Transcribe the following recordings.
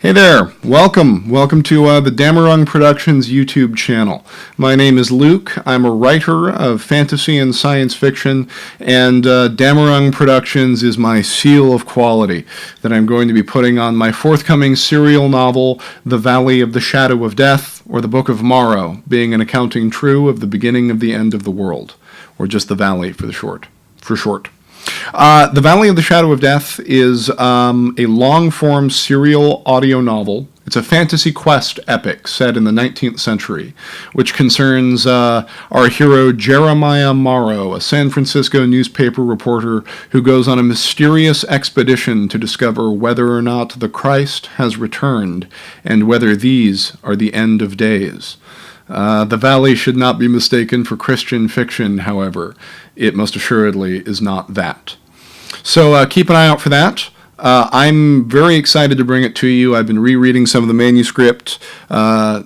Hey there, welcome to the Damarung Productions YouTube channel. My name is Luke. I'm a writer of fantasy and science fiction, and Damarung Productions is my seal of quality that I'm going to be putting on my forthcoming serial novel, The Valley of the Shadow of Death, or The Book of Morrow, being an accounting true of the beginning of the end of the world, or just The Valley for short. The Valley of the Shadow of Death is a long-form serial audio novel. It's a fantasy quest epic set in the 19th century, which concerns our hero Jeremiah Morrow, a San Francisco newspaper reporter who goes on a mysterious expedition to discover whether or not the Christ has returned, and whether these are the end of days. The Valley should not be mistaken for Christian fiction, however. It most assuredly is not that. So keep an eye out for that. I'm very excited to bring it to you. I've been rereading some of the manuscript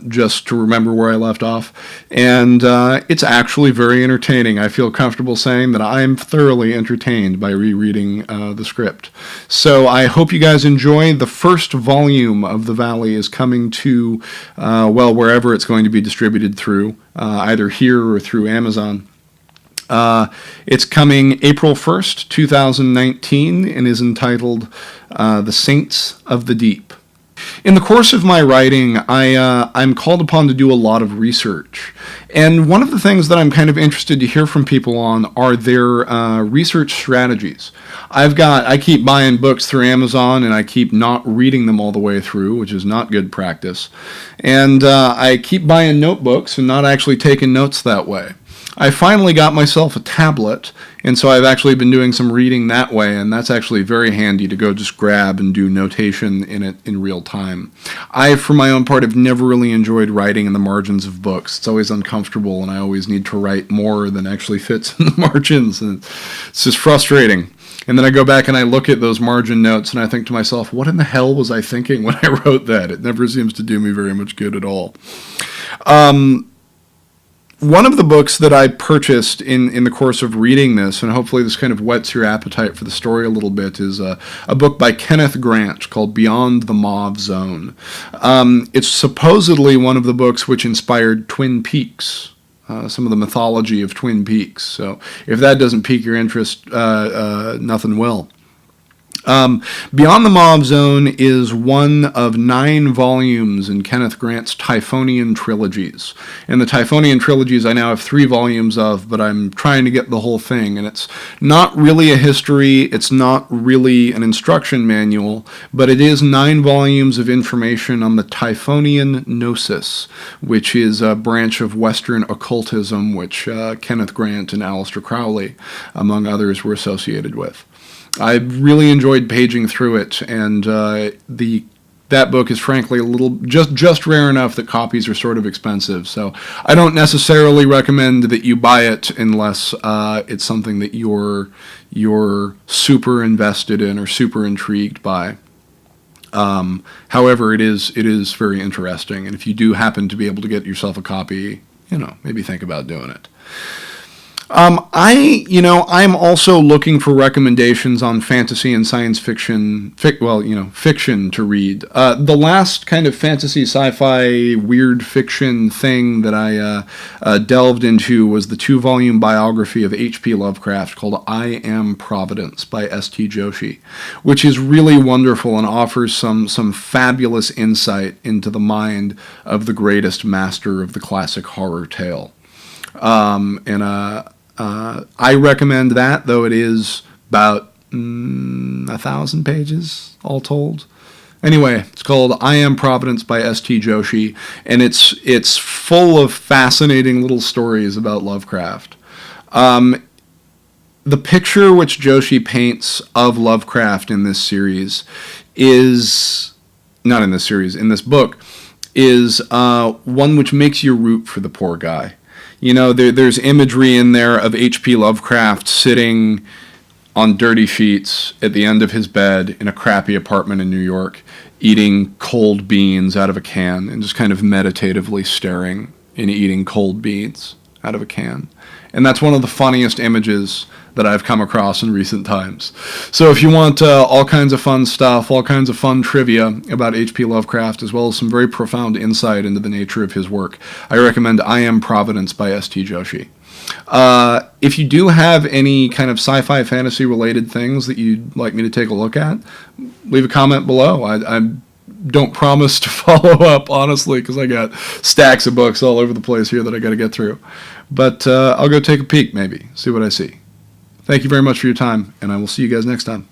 just to remember where I left off, and it's actually very entertaining. I feel comfortable saying that I'm thoroughly entertained by rereading the script. So I hope you guys enjoy. The first volume of The Valley is coming to, wherever it's going to be distributed through, either here or through Amazon. It's coming April 1st, 2019, and is entitled The Saints of the Deep. In the course of my writing, I'm called upon to do a lot of research. And one of the things that I'm kind of interested to hear from people on are their research strategies. I keep buying books through Amazon, and I keep not reading them all the way through, which is not good practice. And I keep buying notebooks and not actually taking notes that way. I finally got myself a tablet, and so I've actually been doing some reading that way, and that's actually very handy to go just grab and do notation in it in real time. I, for my own part, have never really enjoyed writing in the margins of books. It's always uncomfortable, and I always need to write more than actually fits in the margins, and it's just frustrating. And then I go back and I look at those margin notes, and I think to myself, what in the hell was I thinking when I wrote that? It never seems to do me very much good at all. One of the books that I purchased in the course of reading this, and hopefully this kind of whets your appetite for the story a little bit, is a book by Kenneth Grant called Beyond the Mauve Zone. It's supposedly one of the books which inspired Twin Peaks, some of the mythology of Twin Peaks. So if that doesn't pique your interest, nothing will. Beyond the Mauve Zone is one of 9 volumes in Kenneth Grant's Typhonian trilogies. And the Typhonian trilogies I now have 3 volumes of, but I'm trying to get the whole thing. And it's not really a history, it's not really an instruction manual, but it is 9 volumes of information on the Typhonian Gnosis, which is a branch of Western occultism which Kenneth Grant and Aleister Crowley, among others, were associated with. I really enjoyed paging through it, and that book is frankly a little just rare enough that copies are sort of expensive. So I don't necessarily recommend that you buy it unless it's something that you're super invested in or super intrigued by. However, it is very interesting, and if you do happen to be able to get yourself a copy, maybe think about doing it. I'm also looking for recommendations on fantasy and science fiction, fiction to read. The last kind of fantasy, sci-fi, weird fiction thing that I delved into was the 2-volume biography of H.P. Lovecraft called I Am Providence by S.T. Joshi, which is really wonderful and offers some fabulous insight into the mind of the greatest master of the classic horror tale. I recommend that, though it is about 1,000 pages all told. Anyway, it's called I Am Providence by S.T. Joshi, and it's full of fascinating little stories about Lovecraft. The picture which Joshi paints of Lovecraft in this series is, not in this series, in this book, is one which makes you root for the poor guy. There's imagery in there of H.P. Lovecraft sitting on dirty sheets at the end of his bed in a crappy apartment in New York, eating cold beans out of a can and just kind of meditatively staring and eating cold beans out of a can. And that's one of the funniest images that I've come across in recent times. So if you want all kinds of fun stuff, all kinds of fun trivia about H.P. Lovecraft, as well as some very profound insight into the nature of his work, I recommend I Am Providence by S.T. Joshi. If you do have any kind of sci-fi fantasy related things that you'd like me to take a look at, leave a comment below. I don't promise to follow up, honestly, because I got stacks of books all over the place here that I got to get through. But I'll go take a peek, maybe, see what I see. Thank you very much for your time, and I will see you guys next time.